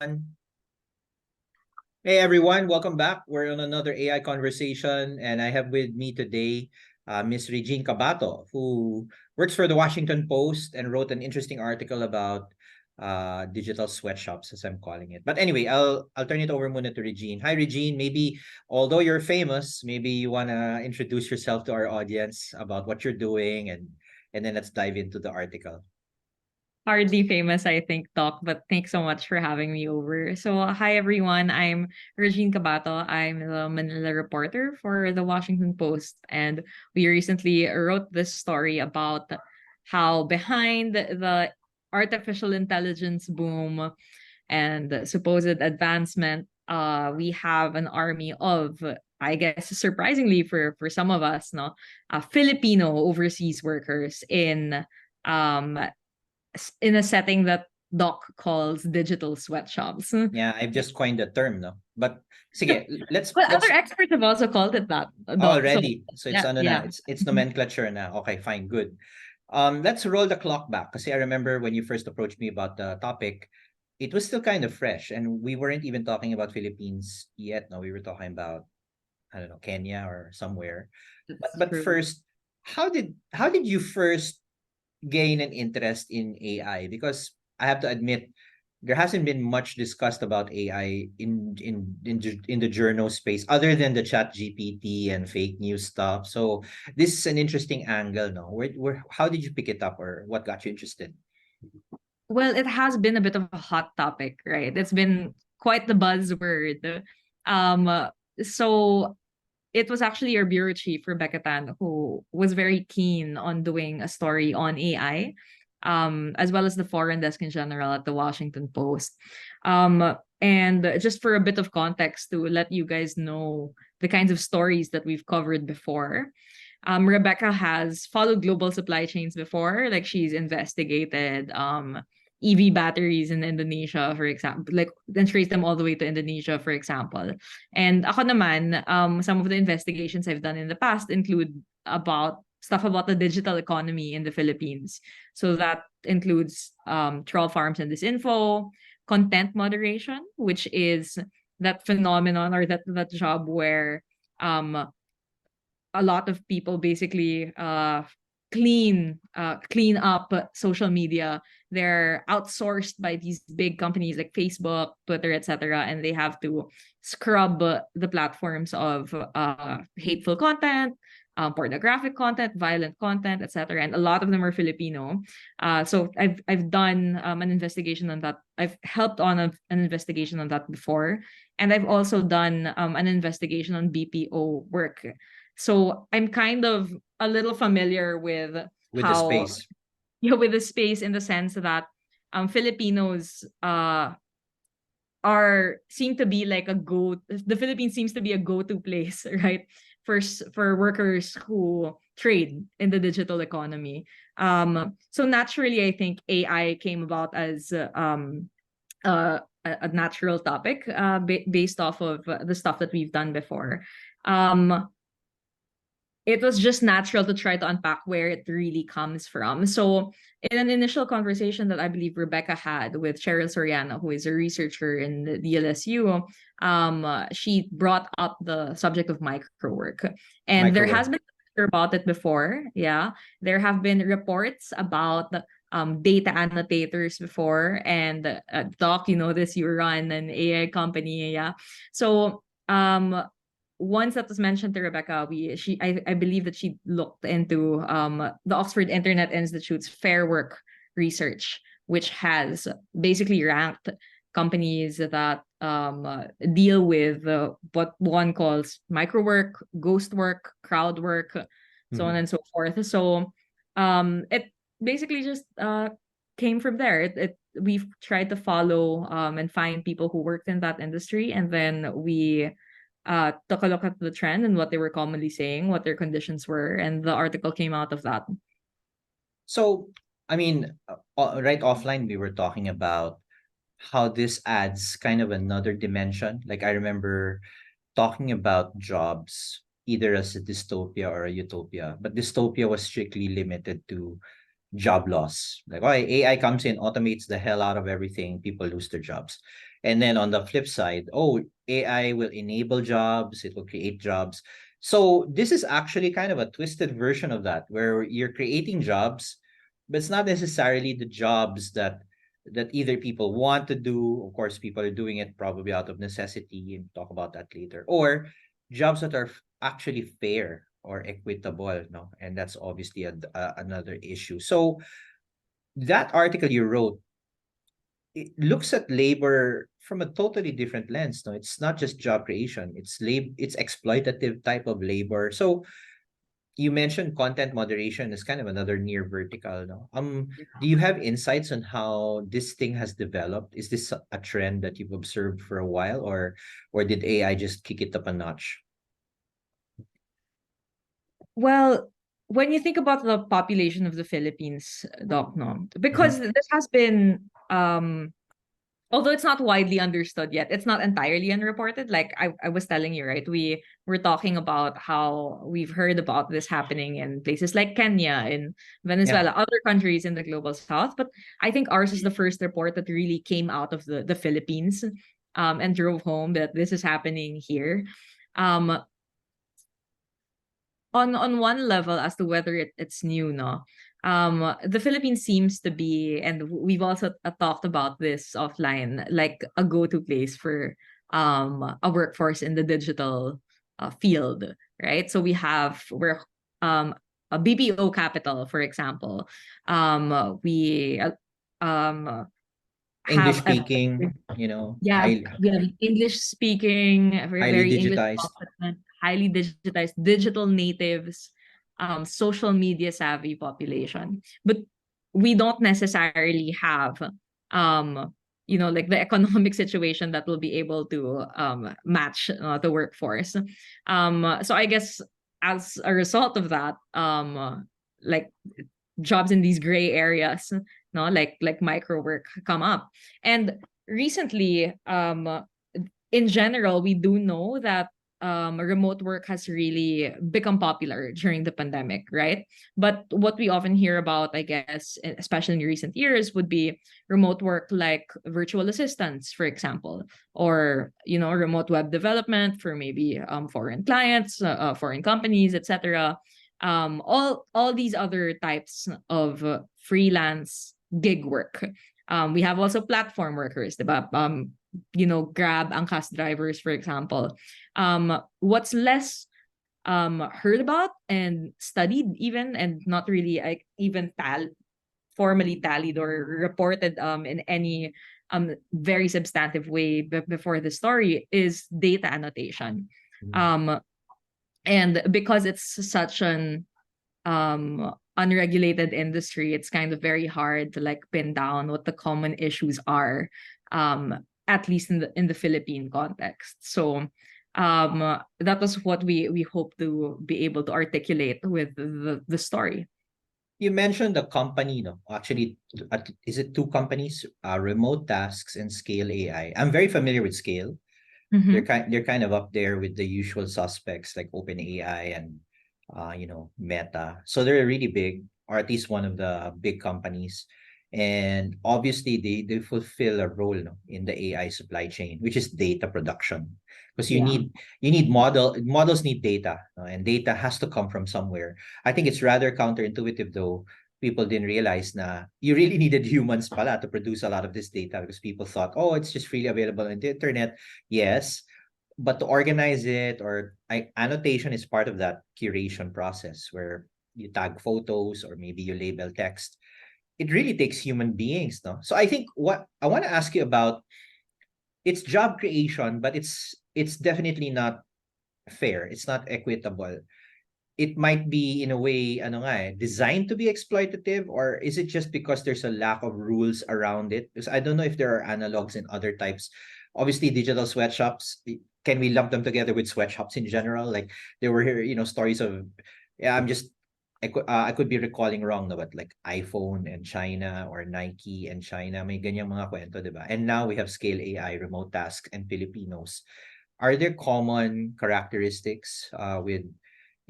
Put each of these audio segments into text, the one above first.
Hey everyone, welcome back. We're on another AI conversation, and I have with me today Miss Regine Cabato, who works for the Washington Post and wrote an interesting article about digital sweatshops, as I'm calling it. But anyway, I'll turn it over muna to Regine. Hi Regine, maybe although you're famous, maybe you wanna introduce yourself to our audience about what you're doing, and then let's dive into the article. Hardly famous, I think, talk, but thanks so much for having me over. So, hi everyone. I'm Regine Cabato. I'm the Manila reporter for the Washington Post, and we recently wrote this story about how behind the artificial intelligence boom and supposed advancement, we have an army of, I guess, surprisingly for some of us, no, Filipino overseas workers um in a setting that Doc calls digital sweatshops. Yeah, I've just coined the term, no? But sige, let's Well, let's other experts have also called it that, Doc. So already. So it's yeah, ano na, yeah. it's nomenclature na. Okay, fine, good. Let's roll the clock back kasi I remember when you first approached me about the topic, it was still kind of fresh and we weren't even talking about Philippines yet. No, we were talking about I don't know, Kenya or somewhere. But That's but true. first, how did you first gain an interest in AI? Because I have to admit there hasn't been much discussed about AI in the journal space other than the chat GPT and fake news stuff. So this is an interesting angle, no? Where how did you pick it up or what got you interested? Well, it has been a bit of a hot topic, right? It's been quite the buzzword. So it was actually our bureau chief, Rebecca Tan, who was very keen on doing a story on AI, as well as the foreign desk in general at the Washington Post. And just for a bit of context to let you guys know the kinds of stories that we've covered before. Rebecca has followed global supply chains before, like she's investigated EV batteries in Indonesia, for example, like then traced them all the way to Indonesia, for example. And ako naman, some of the investigations I've done in the past include about stuff about the digital economy in the Philippines. So that includes troll farms and disinfo, content moderation, which is that phenomenon or that job where um a lot of people basically clean up social media. They're outsourced by these big companies like Facebook, Twitter, etc., and they have to scrub the platforms of hateful content, pornographic content, violent content, etc. And a lot of them are Filipino. So I've done an investigation on that. I've helped on an investigation on that before, and I've also done an investigation on BPO work. So I'm kind of a little familiar with With the how space. with the space in the sense that Filipinos are seem to be like a go the Philippines seems to be a go-to place, right? For workers who trade in the digital economy. So naturally I think AI came about as a natural topic based off of the stuff that we've done before. Um, it was just natural to try to unpack where it really comes from. So, in an initial conversation that I believe Rebecca had with Cheryl Soriano, who is a researcher in the DLSU, she brought up the subject of microwork. And there has Microwork. been about it before. Yeah. There have been reports about data annotators before. And Doc, you know this, you run an AI company. Yeah. So, once that was mentioned to Rebecca, I believe that she looked into the Oxford Internet Institute's Fair Work research, which has basically ranked companies that deal with what one calls microwork, ghost work, crowd work, so on Mhm. and so forth. So it basically just came from there. We've tried to follow and find people who worked in that industry, and then we took a look at the trend and what they were commonly saying, what their conditions were, and the article came out of that. So, I mean, right offline, we were talking about how this adds kind of another dimension. Like, I remember talking about jobs either as a dystopia or a utopia, but dystopia was strictly limited to job loss. Like, oh, AI comes in, automates the hell out of everything, people lose their jobs. And then on the flip side, oh, AI will enable jobs, it will create jobs. So this is actually kind of a twisted version of that, where you're creating jobs, but it's not necessarily the jobs that either people want to do. Of course, people are doing it probably out of necessity, and talk about that later. Or jobs that are actually fair or equitable, no? And that's obviously another issue. So that article you wrote, it looks at labor from a totally different lens. No, it's not just job creation. It's exploitative type of labor. So you mentioned content moderation is kind of another near vertical. No, do you have insights on how this thing has developed? Is this a trend that you've observed for a while, or did AI just kick it up a notch? Well, when you think about the population of the Philippines, Doc, no, because Mhm. this has been although it's not widely understood yet, it's not entirely unreported. Like I was telling you, right? We were talking about how we've heard about this happening in places like Kenya, in Yeah. Venezuela, other countries in the global south. But I think ours is the first report that really came out of the Philippines, and drove home that this is happening here. Um, on one level, as to whether it's new, no, the Philippines seems to be, and we've also talked about this offline, like a go-to place for a workforce in the digital field, right? So we're a BPO capital, for example. We English have a speaking, yeah, high we have English speaking, very, highly very English digitized. competent, highly digitized, digital natives, social media savvy population. But we don't necessarily have, like the economic situation that will be able to match the workforce. So I guess as a result of that, like jobs in these gray areas, no, like micro work come up. And recently, in general, we do know that remote work has really become popular during the pandemic, right? But what we often hear about, I guess, especially in recent years, would be remote work like virtual assistants, for example, or remote web development for maybe foreign clients, foreign companies, etc. All these other types of freelance gig work. We have also platform workers, diba? Grab angkas drivers, for example. What's less heard about and studied, even, and not really like even formally tallied or reported in any very substantive way before the story, is data annotation. Mhm. um and because it's such an unregulated industry, it's kind of very hard to like pin down what the common issues are, at least in the Philippine context. So that was what we hope to be able to articulate with the story. You mentioned the company, no? Actually, is it two companies? Remotasks and Scale AI. I'm very familiar with Scale. Mm-hmm. They're kind of up there with the usual suspects like OpenAI and Meta. So they're really big, or at least one of the big companies. And obviously they fulfill a role, no, in the AI supply chain, which is data production. Because you Yeah. need models need data, no, and data has to come from somewhere. I think it's rather counterintuitive though. People didn't realize na you really needed humans pala to produce a lot of this data, because people thought, oh, it's just freely available on the internet. Yes, but to organize it, or annotation is part of that curation process, where you tag photos or maybe you label text. It really takes human beings, no? So I think what I want to ask you about, it's job creation, but it's definitely not fair. It's not equitable. It might be in a way, ano nga designed to be exploitative, or is it just because there's a lack of rules around it? Because I don't know if there are analogs in other types. Obviously, digital sweatshops, can we lump them together with sweatshops in general? Like there were here, stories of, yeah, I could be recalling wrong, no, but like iPhone and China, or Nike and China, may ganyang mga kwento, di ba? And now we have Scale AI, Remotasks, and Filipinos. Are there common characteristics with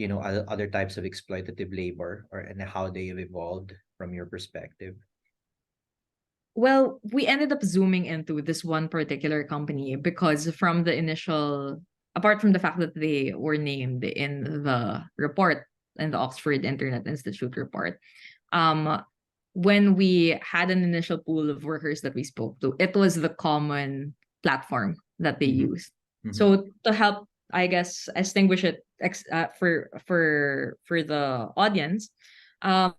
other types of exploitative labor, or and how they have evolved from your perspective? Well, we ended up zooming into this one particular company because from the initial, apart from the fact that they were named in the report, in the Oxford Internet Institute report, um, when we had an initial pool of workers that we spoke to, it was the common platform that they Mhm. used. Mhm. So to help, I guess, extinguish it for the audience, um,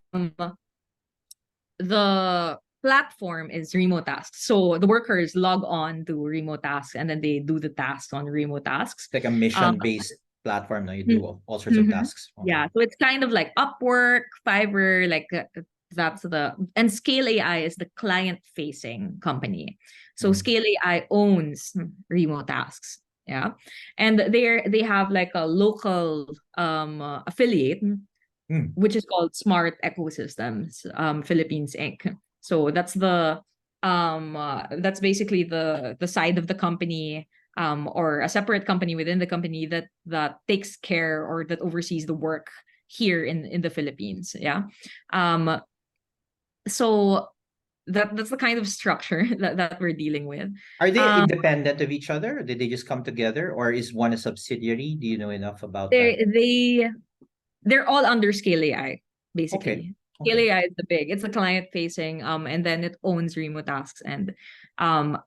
the platform is Remotasks. So the workers log on to Remotasks and then they do the tasks on Remotasks. Like a Um, mission-based platform. Now you mm, do all sorts of mhm. tasks. Okay. Yeah, so it's kind of like Upwork, Fiverr, like that's the and Scale AI is the client-facing company. So Mm. Scale AI owns Remotasks. Yeah, and they have like a local affiliate Mm. which is called Smart Ecosystems Philippines Inc. So that's basically the side of the company or a separate company within the company that takes care or that oversees the work here in the Philippines. Yeah. Um so that's the kind of structure that we're dealing with. Are they Um independent of each other? Or did they just come together, or is one a subsidiary? Do you know enough about that? they they're all under Scale AI, Okay. basically. Scale Okay. AI is the big, it's a client facing, and then it owns Remotasks and um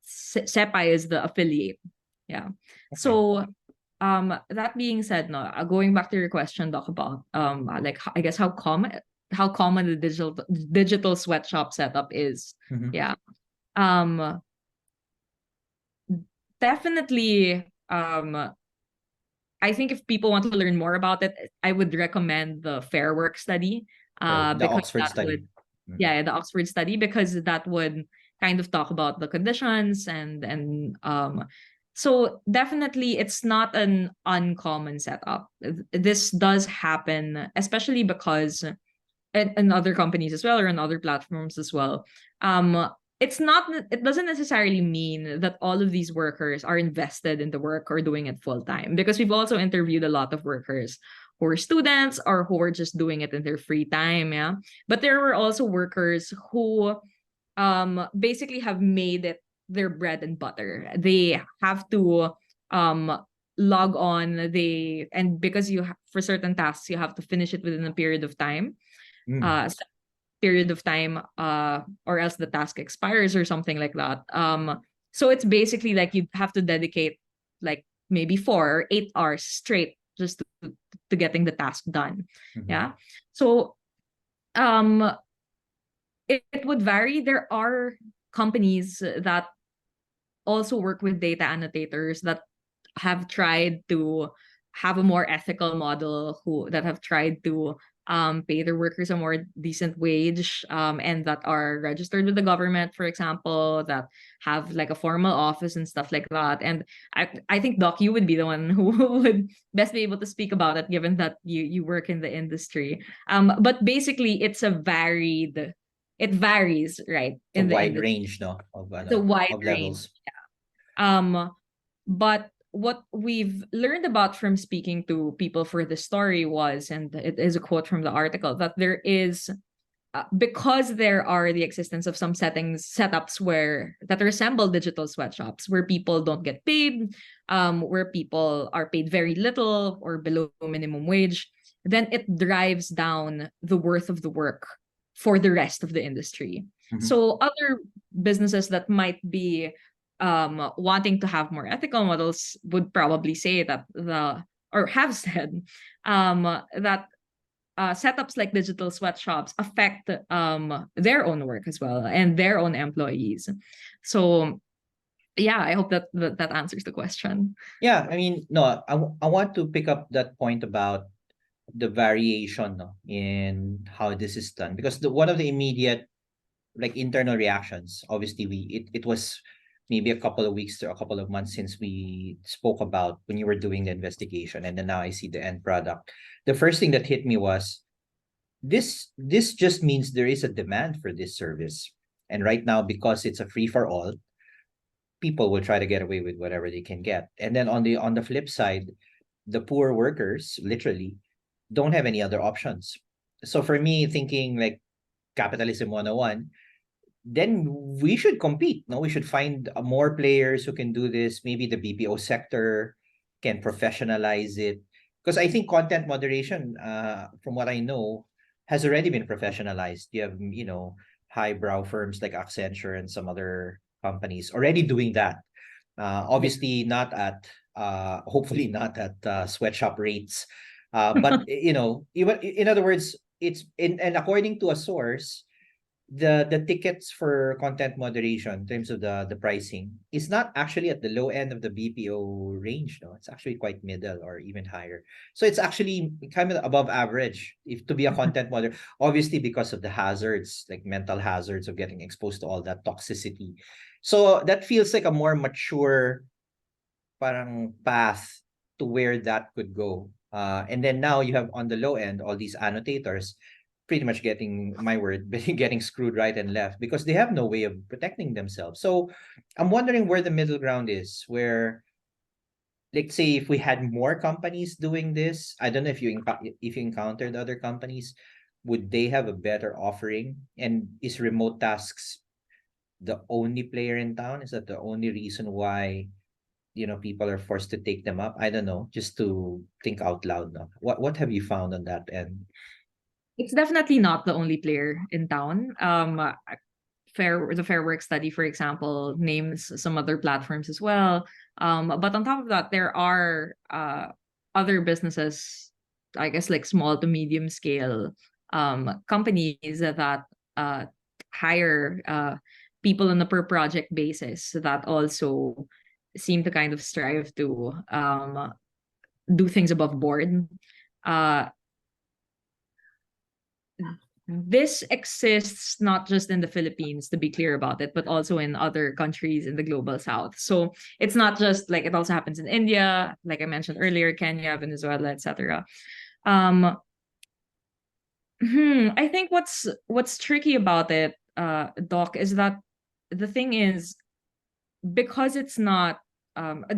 Sepai is the affiliate. Yeah. Okay. So that being said, no, going back to your question, Doc, about like I guess how common the digital sweatshop setup is. Mhm. Yeah. Um Definitely I think if people want to learn more about it, I would recommend the Fair Work study. Right. The Because Oxford that study. would, Mhm. yeah, the Oxford study, because that would kind of talk about the conditions and so definitely it's not an uncommon setup. This does happen, especially because in other companies as well or in other platforms as well. It's not it doesn't necessarily mean that all of these workers are invested in the work or doing it full time, because we've also interviewed a lot of workers who are students or who are just doing it in their free time. Yeah, but there were also workers who basically have made it their bread and butter. They have to um log on, they and because for certain tasks you have to finish it within a period of time, Mm. uh period of time, or else the task expires or something like that. So it's basically like you have to dedicate like maybe 4 or 8 hours straight just to getting the task done. Mhm. Yeah. So um it would vary. There are companies that also work with data annotators that have tried to have a more ethical model, who that have tried to pay their workers a more decent wage, and that are registered with the government, for example, that have like a formal office and stuff like that. And I think Doc, you would be the one who would best be able to speak about it, given that you work in the industry. But basically it varies, right, It's a in the wide industry. range, no, It's a wide of range. levels. Um, but what we've learned about from speaking to people for the story was, and it is a quote from the article, that there is because there are the existence of some setups where that resemble digital sweatshops where people don't get paid, where people are paid very little or below minimum wage, then it drives down the worth of the work for the rest of the industry. Mhm. So other businesses that might be wanting to have more ethical models would probably say that the or have said that setups like digital sweatshops affect their own work as well and their own employees. So yeah, I hope that answers the question. Yeah, I mean, no, I want to pick up that point about the variation, no, in how this is done, because one of the immediate like internal reactions, obviously it was maybe a couple of weeks to a couple of months since we spoke about when you were doing the investigation, and then now I see the end product. The first thing that hit me was this just means there is a demand for this service, and right now, because it's a free for all, people will try to get away with whatever they can get. And then on the flip side, the poor workers literally don't have any other options. So for me, thinking like capitalism 101, then we should compete. No, we should find more players who can do this. Maybe the BPO sector can professionalize it. Because I think content moderation, from what I know, has already been professionalized. You have, highbrow firms like Accenture and some other companies already doing that. Obviously not at, hopefully not at sweatshop rates. But even in other words, it's in and according to a source, the tickets for content moderation in terms of the pricing is not actually at the low end of the BPO range. No, it's actually quite middle or even higher. So it's actually kind of above average if to be a content moderator. Obviously, because of the hazards, like mental hazards of getting exposed to all that toxicity. So that feels like a more mature parang path to where that could go. And then now you have on the low end all these annotators pretty much getting my word getting screwed right and left because they have no way of protecting themselves. So I'm wondering where the middle ground is, where let's say if we had more companies doing this, I don't know if if you encountered other companies, would they have a better offering? And is Remotasks the only player in town? Is that the only reason why people are forced to take them up? I don't know, just to think out loud now. What have you found on that end? It's definitely not the only player in town. The Fair Work study, for example, names some other platforms as well. But on top of that, there are other businesses, I guess, like small to medium scale companies that hire people on a per project basis that also seem to kind of strive to do things above board. Uh, this exists not just in the Philippines, to be clear about it, but also in other countries in the global south. So it's not just like it also happens in India, like I mentioned earlier, Kenya, Venezuela, etc. Um, I think what's tricky about it, Doc, is that the thing is because it's not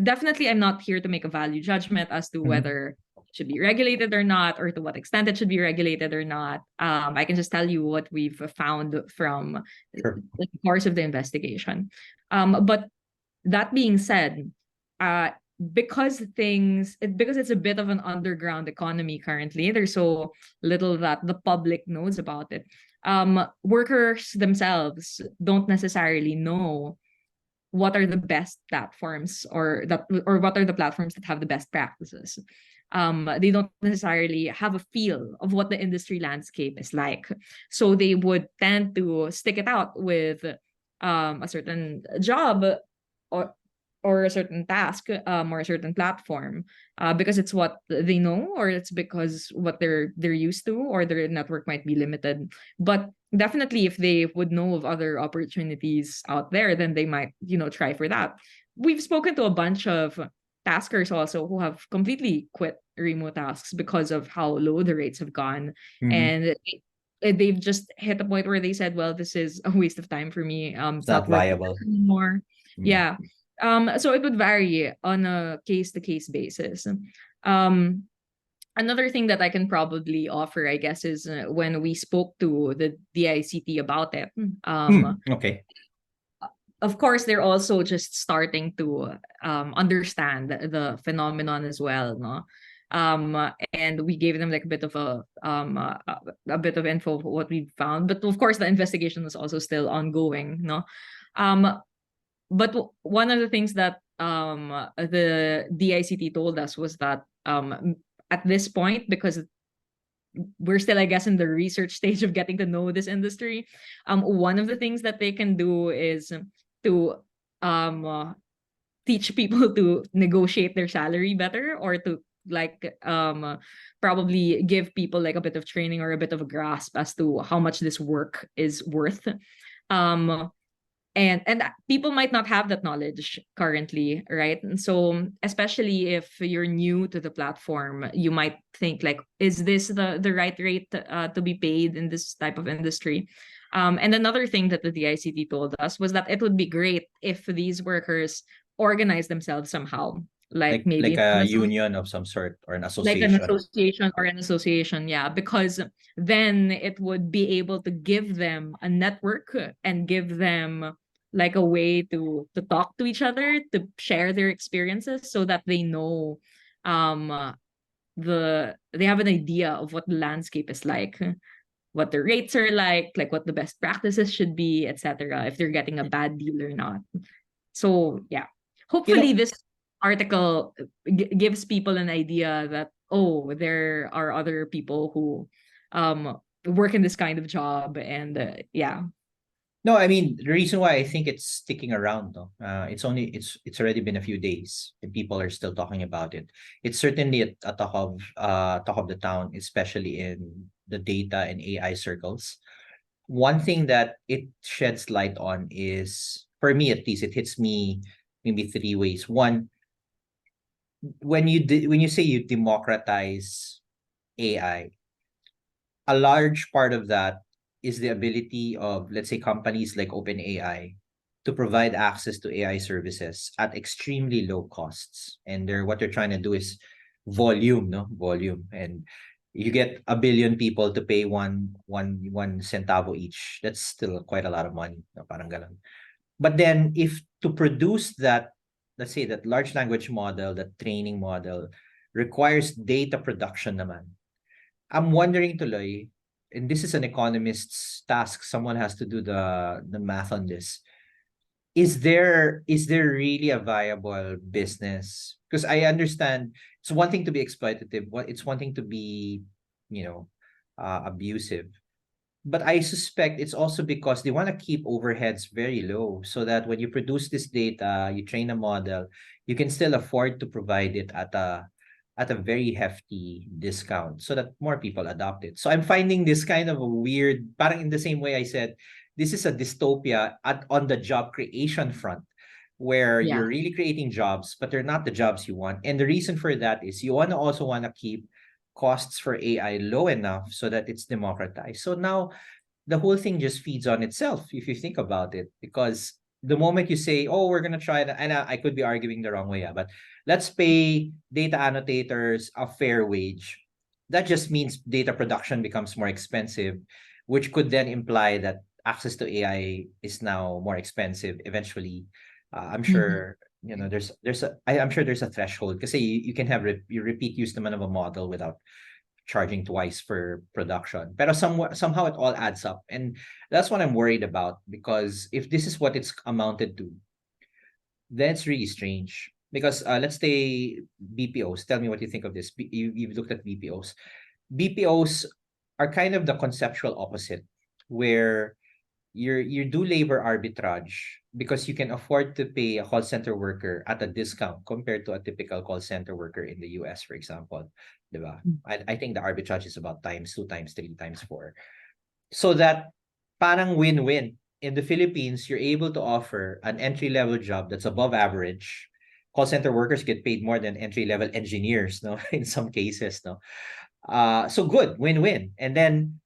definitely I'm not here to make a value judgment as to Mhm. whether it should be regulated or not or to what extent it should be regulated or not. I can just tell you what we've found from Sure. the course of the investigation. But that being said, uh because it's a bit of an underground economy currently, there's so little that the public knows about it. Workers themselves don't necessarily know what are the best platforms or what are the platforms that have the best practices. They don't necessarily have a feel of what the industry landscape is like, so they would tend to stick it out with a certain job or or a certain task or a certain platform because it's what they know or it's because what they're used to or their network might be limited. But definitely if they would know of other opportunities out there, then they might try for that. We've spoken to a bunch of taskers also who have completely quit remote tasks because of how low the rates have gone, Mhm. and they've just hit a point where they said, well, this is a waste of time for me, It's it's not not worth it viable. anymore. Mm. Yeah. So it would vary on a case to case basis. um Another thing that I can probably offer, I guess, is when we spoke to the DICT about it. Okay. Of course, they're also just starting to understand the phenomenon as well, no? And we gave them like a bit of a bit of info of what we found, but of course, the investigation was also still ongoing, no? Um, but one of the things that the DICT told us was that at this point, because we're still, I guess, in the research stage of getting to know this industry, one of the things that they can do is to um uh, teach people to negotiate their salary better, or to like probably give people like a bit of training or a bit of a grasp as to how much this work is worth. um and people might not have that knowledge currently, right? And so especially if you're new to the platform, you might think like, is this the right rate to be paid in this type of industry? And another thing that the DICT told us was that it would be great if these workers organize themselves somehow like Like maybe a union of some sort or an like an association. association, yeah, because then it would be able to give them a network and give them like a way to talk to each other, to share their experiences so that they know um they have an idea of what the landscape is like, what the rates are like what the best practices should be, etc., if they're getting a bad deal or not. So yeah, You hopefully know, this article gives people an idea that, oh, there are other people who work in this kind of job, and yeah. no, I mean the reason why I think it's sticking around though, it's already been a few days and people are still talking about it. It's certainly a talk of the town, especially in the data and AI circles. One thing that it sheds light on is, for me at least, it hits me maybe three ways. One, when you say you democratize AI, a large part of that is the ability of, let's say, companies like OpenAI to provide access to AI services at extremely low costs. And what they're trying to do is volume, no? Volume. And you get a billion people to pay one centavo each. That's still quite a lot of money. No? Parang ganun. But then if to produce that, let's say that large language model, that training model requires data production naman. I'm wondering tuloy, and this is an economist's task, someone has to do the math on this. Is there really a viable business? Because I understand it's one thing to be exploitative, it's one thing to be, you know, abusive. But I suspect it's also because they want to keep overheads very low so that when you produce this data, you train a model, you can still afford to provide it at a very hefty discount so that more people adopt it. So I'm finding this kind of a weird, parang in the same way I said, this is a dystopia on the job creation front where Yeah. you're really creating jobs, but they're not the jobs you want. And the reason for that is you also want to keep costs for AI low enough so that it's democratized. So now the whole thing just feeds on itself if you think about it, because the moment you say, oh, we're going to try that, and I could be arguing the wrong way, yeah, but let's pay data annotators a fair wage. That just means data production becomes more expensive, which could then imply that access to AI is now more expensive eventually. I'm Mhm. sure I'm sure there's a threshold because you can have you repeat use naman of a model without charging twice for production. Pero somehow it all adds up. And that's what I'm worried about, because if this is what it's amounted to, then it's really strange. Because let's say BPOs, tell me what you think of this. You've looked at BPOs. BPOs are kind of the conceptual opposite, where you do labor arbitrage because you can afford to pay a call center worker at a discount compared to a typical call center worker in the US, for example. Diba? I think the arbitrage is about times two, times three, times four. So that parang win-win. In the Philippines, you're able to offer an entry-level job that's above average. Call center workers get paid more than entry-level engineers, no, in some cases, no. So good, win-win. And then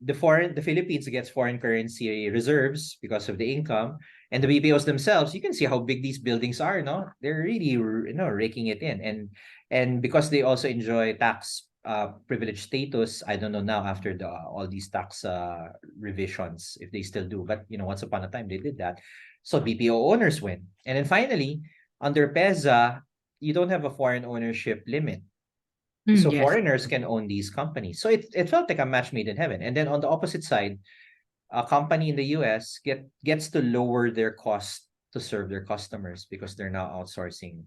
the Philippines gets foreign currency reserves because of the income, and the BPOs themselves, you can see how big these buildings are, no? They're really, raking it in. And because they also enjoy tax privilege status, I don't know now after all these tax revisions if they still do, but once upon a time they did that. So BPO owners win. And then finally, under PEZA, you don't have a foreign ownership limit, so Yes. foreigners can own these companies. So it felt like a match made in heaven. And then on the opposite side, a company in the US gets to lower their cost to serve their customers because they're now outsourcing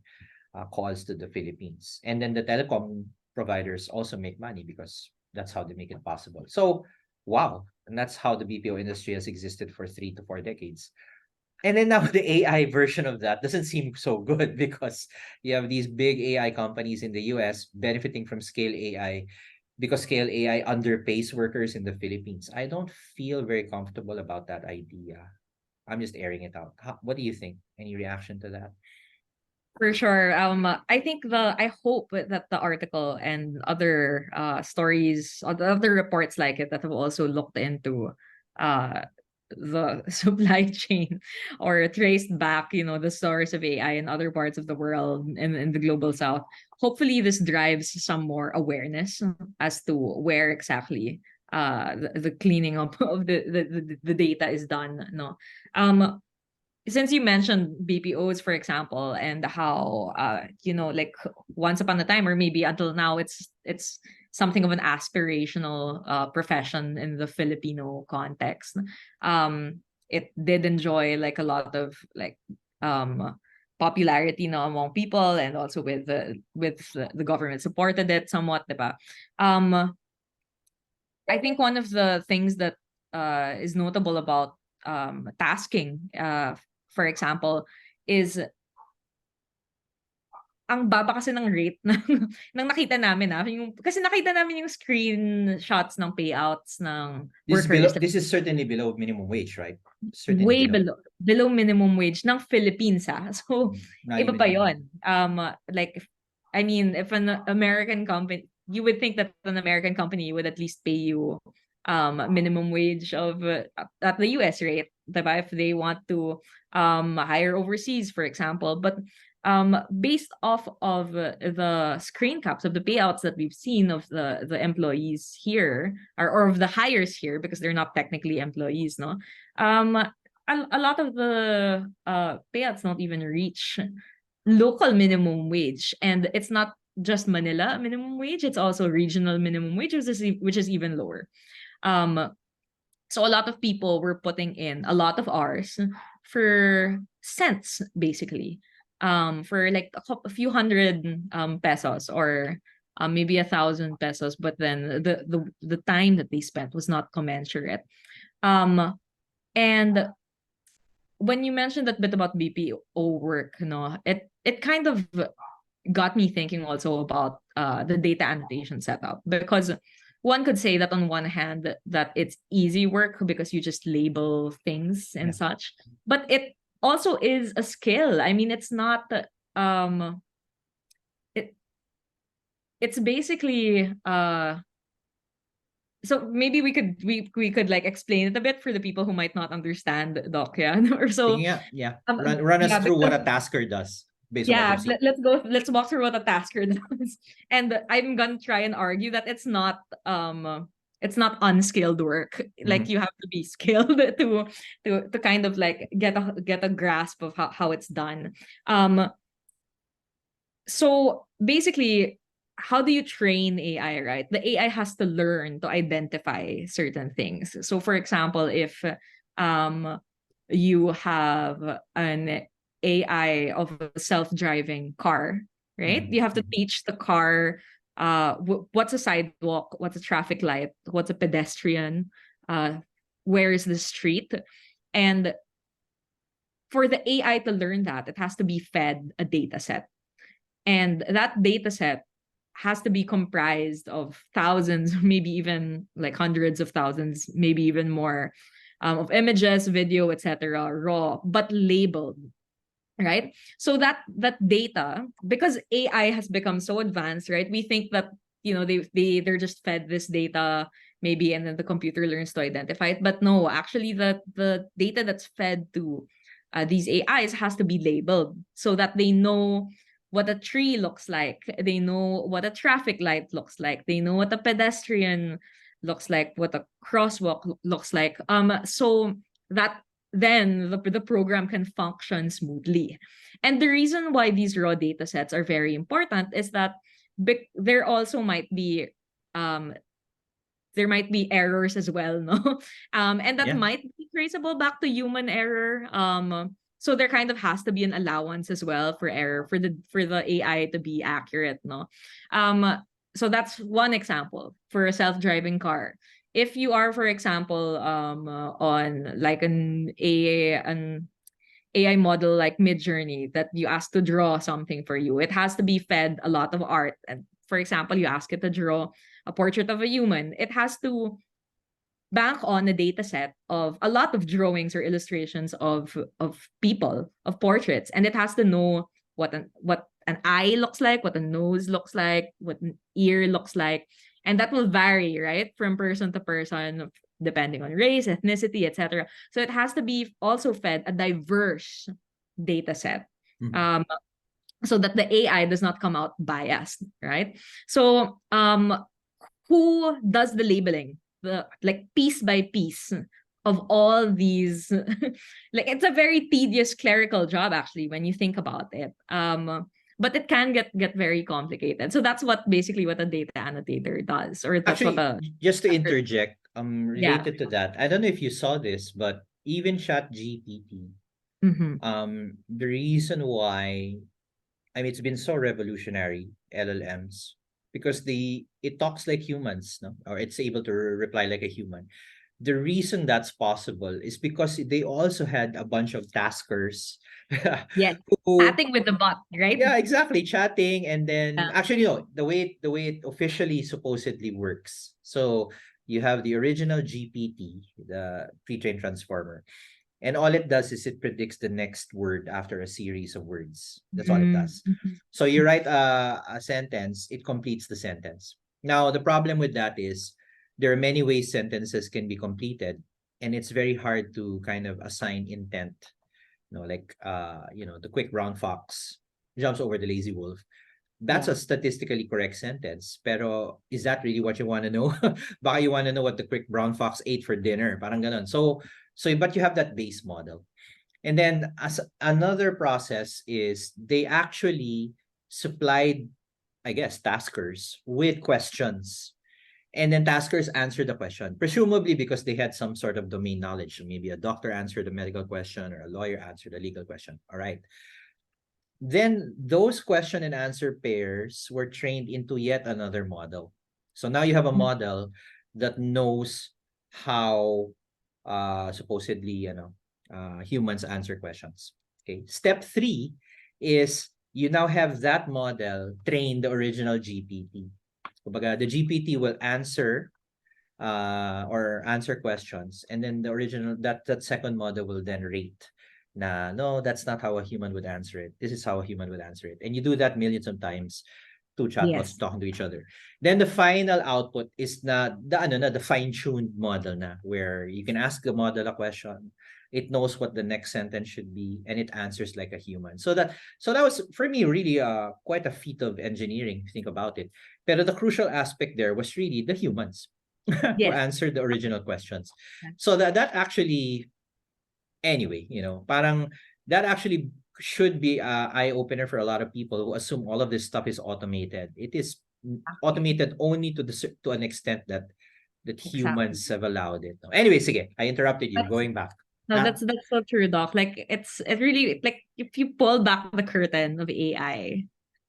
calls to the Philippines. And then the telecom providers also make money because that's how they make it possible. So wow. And that's how the BPO industry has existed for 3 to 4 decades. And then now the AI version of that doesn't seem so good because you have these big AI companies in the US benefiting from scale AI because scale AI underpays workers in the Philippines. I don't feel very comfortable about that idea. I'm just airing it out. What do you think? Any reaction to that? For sure. I hope that the article and other stories, other reports like it that have also looked into uh the supply chain or traced back, the source of AI in other parts of the world and in the global south. Hopefully this drives some more awareness as to where exactly the cleaning up of the data is done. No. Since you mentioned BPOs, for example, and how like once upon a time or maybe until now it's something of an aspirational profession in the Filipino context. It did enjoy like a lot of like popularity among people, and also with the government supported it somewhat, diba? I think one of the things that is notable about tasking, for example, is ang baba kasi ng rate ng nakita namin kasi nakita namin yung screenshots ng payouts ng workers. This is certainly below minimum wage, right? Certainly Way below minimum wage ng Philippines. So iba pa yon. Like I mean, if an American company, you would think that an American company would at least pay you minimum wage of at the US rate, diba? If they want to hire overseas, for example. But based off of the screen caps of the payouts that we've seen of the employees here, or of the hires here, because they're not technically employees, no, a lot of the payouts don't even reach local minimum wage, and it's not just Manila minimum wage, it's also regional minimum wage, which is even lower. So a lot of people were putting in a lot of hours for cents, basically, for like a few hundred pesos, or maybe 1,000 pesos, but then the time that they spent was not commensurate. And when you mentioned that bit about BPO work, it kind of got me thinking also about the data annotation setup, because one could say that on one hand that it's easy work because you just label things and such, but it also is a skill. I mean, it's not it's basically so maybe we could like explain it a bit for the people who might not understand Dokya. Or so run us through what a tasker does. Let's walk through what a tasker does. And I'm gonna try and argue that it's not unskilled work. Like you have to be skilled to kind of like get a grasp of how it's done. So basically, how do you train AI, right? The AI has to learn to identify certain things. So for example, if you have an AI of a self-driving car, right? You have to teach the car what's a sidewalk, what's a traffic light, what's a pedestrian, where is the street. And for the AI to learn that, it has to be fed a data set. And that data set has to be comprised of thousands, maybe even like hundreds of thousands, maybe even more, of images, video, etc., raw, but labeled. Right? So that data, because AI has become so advanced, right? We think that they're just fed this data maybe, and then the computer learns to identify it. But no, actually the data that's fed to these AIs has to be labeled so that they know what a tree looks like, they know what a traffic light looks like, they know what a pedestrian looks like, what a crosswalk looks like. So that then the program can function smoothly. And the reason why these raw data sets are very important is that there also might be errors as well, no? And that might be traceable back to human error. So there kind of has to be an allowance as well for error for the AI to be accurate, no? So that's one example for a self-driving car. If you are, for example, on like an AI model like Midjourney that you ask to draw something for you, it has to be fed a lot of art. And for example, you ask it to draw a portrait of a human, it has to bank on a data set of a lot of drawings or illustrations of people, of portraits, and it has to know what an eye looks like, what a nose looks like, what an ear looks like. And that will vary, right, from person to person, depending on race, ethnicity, etc. So it has to be also fed a diverse data set. Mhm. So that the AI does not come out biased, right? So who does the labeling, the like piece by piece of all these like it's a very tedious clerical job actually when you think about it. But it can get very complicated. So that's what basically what a data annotator does, or that's what Actually, a just to interject, yeah. related to that, I don't know if you saw this, but even ChatGPT, Mm-hmm. the reason why, I mean, it's been so revolutionary, LLMs, because it talks like humans, no? Or it's able to reply like a human. The reason that's possible is because they also had a bunch of taskers Yes. who, Chatting with the bot, right? yeah, exactly, chatting, and then Yeah. actually no, the way it officially supposedly works. So you have the original GPT, the pre-trained transformer, and all it does is it predicts the next word after a series of words. That's all it does. Mm-hmm. So you write a sentence, it completes the sentence. Now, the problem with that is there are many ways sentences can be completed, and it's very hard to kind of assign intent. Like the quick brown fox jumps over the lazy wolf. That's Yeah. a statistically correct sentence. Pero is that really what you want to know? Baka you want to know what the quick brown fox ate for dinner. Parang ganun. So but you have that base model. And then as another process is they actually supplied, I guess, taskers with questions. And then taskers answer the question, presumably because they had some sort of domain knowledge. So maybe a doctor answered a medical question or a lawyer answered a legal question. All right. Then those question and answer pairs were trained into yet another model. So now you have a model that knows how supposedly humans answer questions. Okay. Step 3 is you now have that model train the original GPT. Kumbaga, the GPT will answer or answer questions, and then the original that second model will then rate na no, that's not how a human would answer it, this is how a human would answer it, and you do that millions of times, two chatbots Yes. talking to each other. Then the final output is the fine-tuned model na, where you can ask the model a question, it knows what the next sentence should be, and it answers like a human. So that was for me really quite a feat of engineering, if you think about it. But the crucial aspect there was really the humans who Yes. answered the original questions. So that actually, anyway, parang that actually should be a eye opener for a lot of people who assume all of this stuff is automated. It is automated only to an extent that Exactly. humans have allowed it. Anyway, sige, I interrupted you. That's Going back. No, Huh? that's so true, Doc. Like it really like if you pull back the curtain of AI,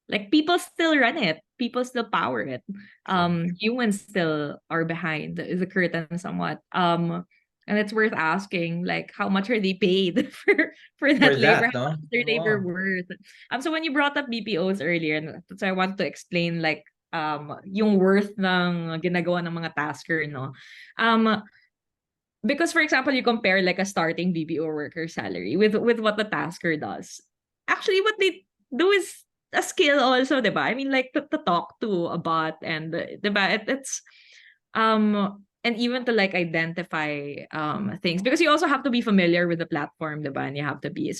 like people still run it, people still power it. True. Humans still are behind the curtain somewhat. And it's worth asking, like, how much are they paid for For that labor? that, How much no? is their labor Wow. worth? So when you brought up BPOs earlier, and so I want to explain like yung worth ng ginagawa ng mga tasker, no? Um because for example you compare like a starting BPO worker salary with what the tasker does. Actually what they do is a skill also, diba? I mean like to talk to a bot and diba it's and even to like identify things because you also have to be familiar with the platform, diba? And you have to be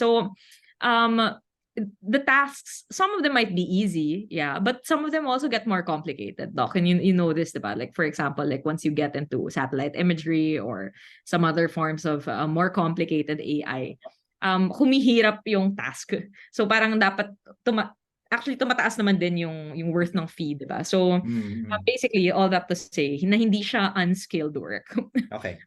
um the tasks, some of them might be easy, yeah, but some of them also get more complicated, Doc. And you know this, diba? Like for example, like once you get into satellite imagery or some other forms of more complicated AI, humihirap yung task. So parang dapat actually tumataas naman din yung worth ng fee, diba? So Mm-hmm. basically all that to say na hindi siya unskilled work. Okay.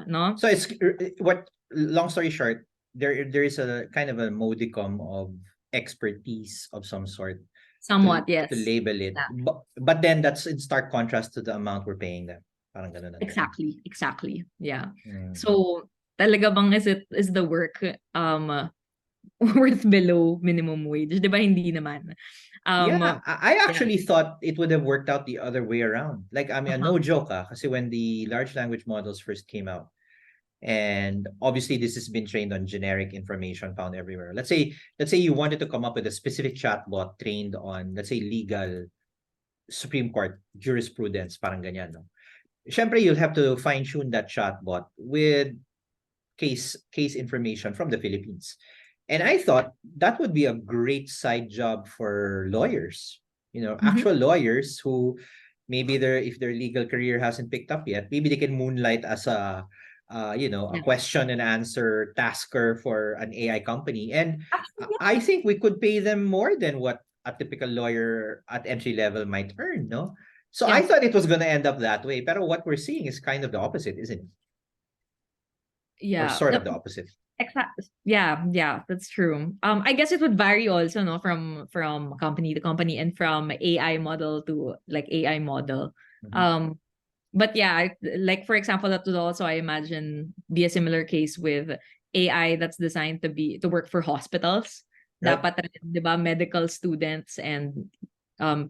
No? So it's what. Long story short, there is a kind of a modicum of expertise of some sort to Somewhat, to yes. label it, Yeah. but then that's in stark contrast to the amount we're paying them. Parang ganun na din. Exactly. Yeah. Mm. So, talaga bang is the work worth below minimum wage? 'Di ba hindi naman? Yeah, I Yeah. actually thought it would have worked out the other way around. Like, I mean, Uh-huh. no joke, kasi when the large language models first came out, and obviously this has been trained on generic information found everywhere. Let's say you wanted to come up with a specific chatbot trained on, let's say, legal Supreme Court jurisprudence, parang ganyan, no? syempre you'll have to fine tune that chatbot with case information from the Philippines. And I thought that would be a great side job for lawyers, Mhm. actual lawyers who maybe if their legal career hasn't picked up yet, maybe they can moonlight as a Yeah. question and answer tasker for an AI company. And Actually, I think we could pay them more than what a typical lawyer at entry level might earn, no? So I yeah. thought it was going to end up that way. But what we're seeing is kind of the opposite, isn't it? Or Yeah. sort No, of the opposite. Yeah, yeah, that's true. I guess it would vary also, no, from company to company and from AI model to like AI model. Mhm. Um, but yeah, like for example, that would also I imagine be a similar case with AI that's designed to work for hospitals. Right? Dapat rin, 'di ba, medical students and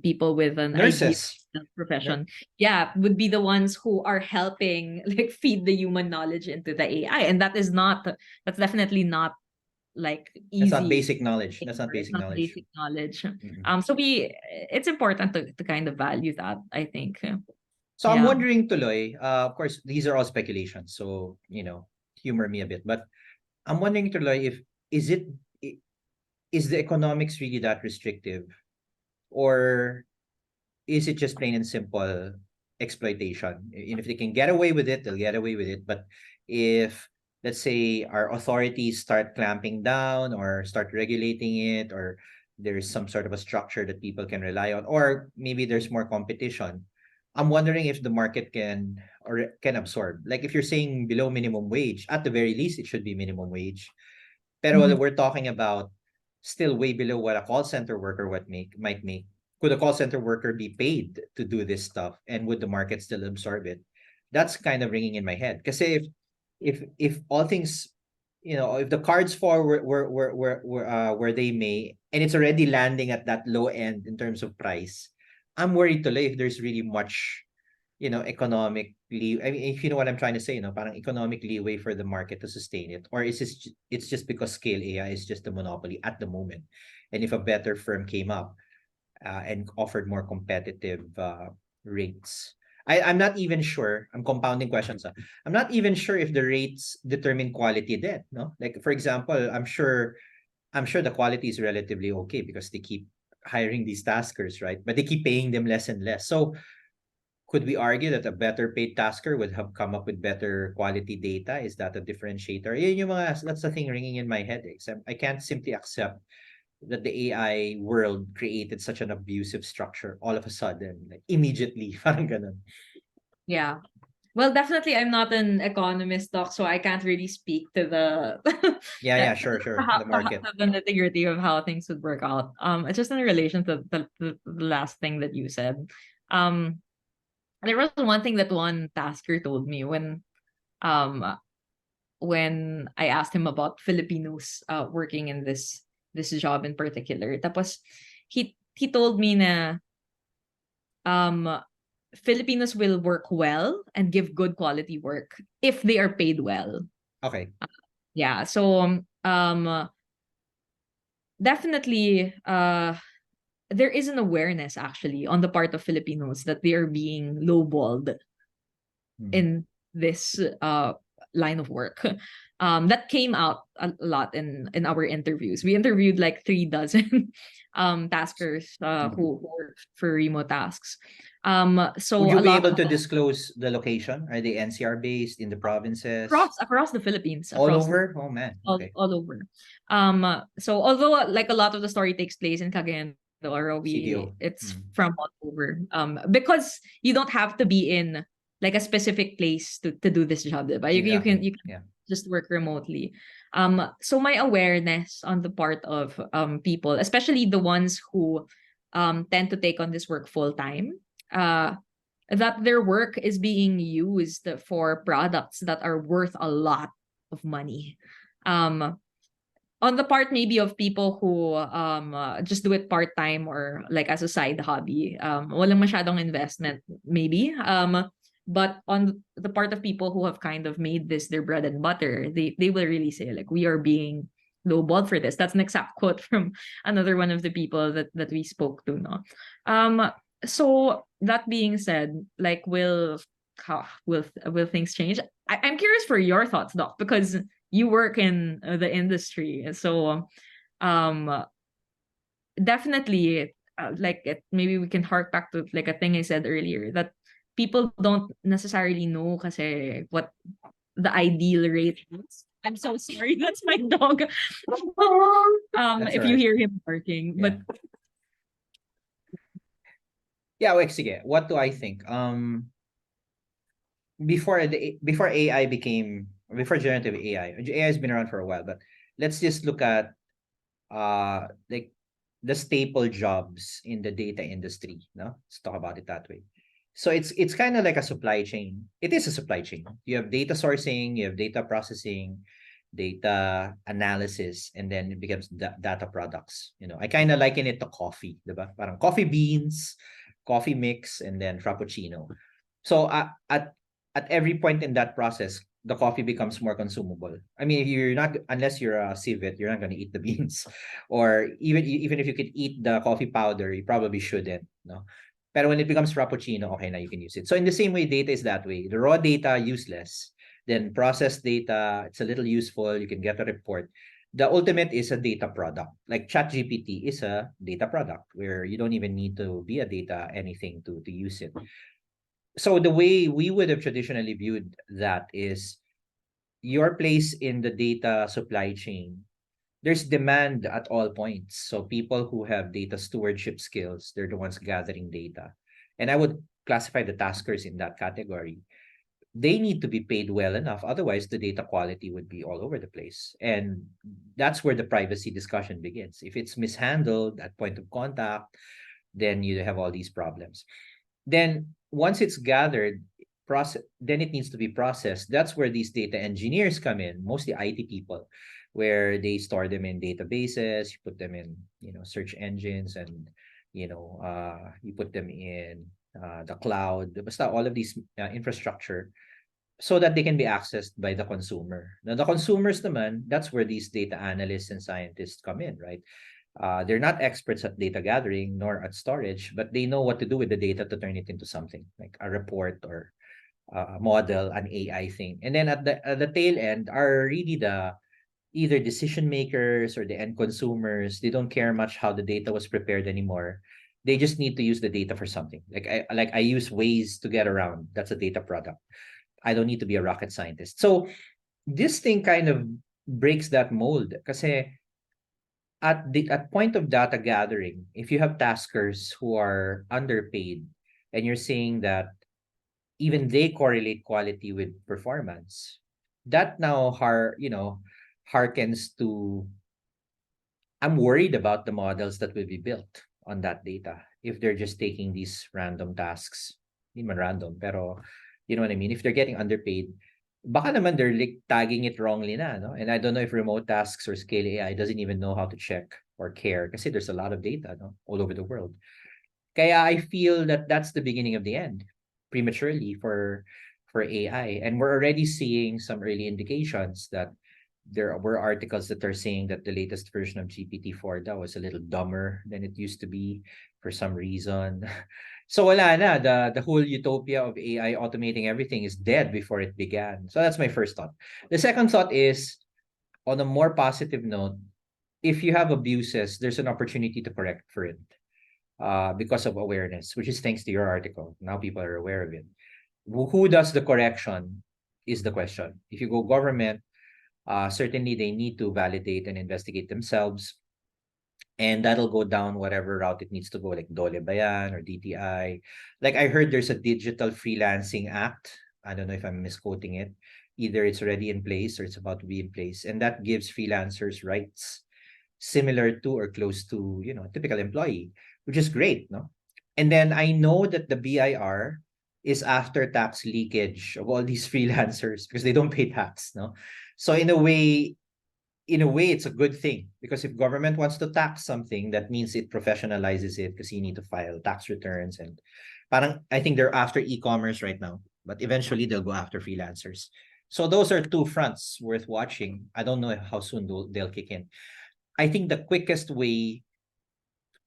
people with an ideal Nurses, right? profession, yeah, would be the ones who are helping like feed the human knowledge into the AI, and that's definitely not like That's not easy. basic knowledge. That's not It's basic not knowledge. basic knowledge. Mhm. It's important to kind of value that, I think. So I'm Yeah. wondering, Tuloy, of course, these are all speculations. So, humor me a bit. But I'm wondering, Tuloy, is it i- is the economics really that restrictive? Or is it just plain and simple exploitation? And if they can get away with it, they'll get away with it. But if, let's say, our authorities start clamping down or start regulating it, or there's some sort of a structure that people can rely on, or maybe there's more competition, I'm wondering if the market can absorb. Like if you're saying below minimum wage, at the very least, it should be minimum wage. Pero Mhm. we're talking about still way below what a call center worker might make. Could a call center worker be paid to do this stuff, and would the market still absorb it? That's kind of ringing in my head. Because if all things, if the cards fall where they may, and it's already landing at that low end in terms of price, I'm worried to if there's really much economically, I mean, if you know what I'm trying to say, parang economic leeway for the market to sustain it, or it's just because scale AI is just a monopoly at the moment, and if a better firm came up and offered more competitive rates. I'm not even sure. I'm compounding questions. I'm not even sure if the rates determine quality then, no? Like for example, I'm sure the quality is relatively okay because they keep hiring these taskers, right? But they keep paying them less and less. So could we argue that a better paid tasker would have come up with better quality data? Is that a differentiator? That's the thing ringing in my head. Except I can't simply accept that the AI world created such an abusive structure all of a sudden, like immediately. Parang ganun. Yeah. Well, definitely, I'm not an economist, doc, so I can't really speak to the Yeah, to yeah, sure. The market. to the nitty-gritty of how things would work out. It's just in relation to the last thing that you said. Um, there was one thing that one tasker told me um when I asked him about Filipinos working in this job in particular. Tapos he told me na um Filipinos will work well and give good quality work if they are paid well. Okay. Yeah. So definitely there is an awareness actually on the part of Filipinos that they are being lowballed Mhm. in this line of work. That came out a lot in our interviews. We interviewed like 3 dozen taskers Mhm. who work for Remotasks. Would So you a be lot able of to disclose the location? Are they NCR based in the provinces? across the Philippines, All across the over? Oh man. Okay. all over. So although like a lot of the story takes place in Cagayan de Oro, CDO. it's Mhm. from all over. Because you don't have to be in like a specific place to do this job, diba? Exactly. You can Yeah. just work remotely. So my awareness on the part of people, especially the ones who tend to take on this work full time, uh that their work is being used for products that are worth a lot of money. Um, on the part maybe of people who just do it part time or like as a side hobby, walang masyadong investment maybe. But on the part of people who have kind of made this their bread and butter, they will really say like we are being lowballed for this. That's an exact quote from another one of the people that we spoke to. No, so that being said, like will how will things change? I'm curious for your thoughts, Doc, because you work in the industry. So um definitely like maybe we can hark back to like a thing I said earlier, that people don't necessarily know kasi what the ideal rate is. I'm so sorry, that's my dog. That's If all you right. hear him barking. Yeah. But Yeah, wait, sige. What do I think? Before AI became before generative AI has been around for a while, but let's just look at like the staple jobs in the data industry, no? Let's talk about it that way. So it's kind of like a supply chain. It is a supply chain. You have data sourcing, you have data processing, data analysis, and then it becomes data products. I kind of liken it to coffee, diba? Parang coffee beans, coffee mix, and then frappuccino. So at every point in that process, the coffee becomes more consumable. I mean, if you're not unless you're a civet, you're not going to eat the beans, or even if you could eat the coffee powder, you probably shouldn't. No, but when it becomes frappuccino, okay, now you can use it. So in the same way, data is that way. The raw data useless, then processed data, it's a little useful. You can get a report. The ultimate is a data product. Like ChatGPT is a data product where you don't even need to be a data anything to use it. So the way we would have traditionally viewed that is your place in the data supply chain. There's demand at all points. So people who have data stewardship skills, they're the ones gathering data. And I would classify the taskers in that category. They need to be paid well enough. Otherwise, the data quality would be all over the place. And that's where the privacy discussion begins. If it's mishandled at point of contact, then you have all these problems. Then once it's gathered, then it needs to be processed. That's where these data engineers come in, mostly IT people, where they store them in databases, you put them in, search engines, and you put them in the cloud, basta all of these infrastructure, so that they can be accessed by the consumer. Now, the consumers naman, that's where these data analysts and scientists come in, right? They're not experts at data gathering nor at storage, but they know what to do with the data to turn it into something like a report or a model, an AI thing. And then at the tail end are really the either decision makers or the end consumers. They don't care much how the data was prepared anymore. They just need to use the data for something. Like I use Waze to get around. That's a data product. I don't need to be a rocket scientist. So this thing kind of breaks that mold. Kasi at point of data gathering, if you have taskers who are underpaid and you're saying that even they correlate quality with performance, that now harkens to I'm worried about the models that will be built on that data if they're just taking these random tasks. Hindi man random, pero you know what I mean? If they're getting underpaid, baka naman they're like tagging it wrongly na, no? And I don't know if Remotasks or Scale AI doesn't even know how to check or care kasi there's a lot of data, no? All over the world. Kaya I feel that that's the beginning of the end prematurely for AI. And we're already seeing some early indications that there were articles that are saying that the latest version of GPT-4 that was a little dumber than it used to be for some reason. So wala na, the whole utopia of AI automating everything is dead before it began. So that's my first thought. The second thought is, on a more positive note, if you have abuses, there's an opportunity to correct for it because of awareness, which is thanks to your article. Now people are aware of it. Who does the correction is the question. If you go government, certainly they need to validate and investigate themselves. And that'll go down whatever route it needs to go, like Dole Bayan or DTI. Like I heard there's a Digital Freelancing Act. I don't know if I'm misquoting it. Either it's already in place or it's about to be in place. And that gives freelancers rights similar to or close to, a typical employee, which is great, no? And then I know that the BIR is after tax leakage of all these freelancers because they don't pay tax, no? So in a way it's a good thing because if government wants to tax something, that means it professionalizes it because you need to file tax returns. And parang I think they're after e-commerce right now, but eventually they'll go after freelancers. So those are two fronts worth watching. I don't know how soon they'll kick in. I think the quickest way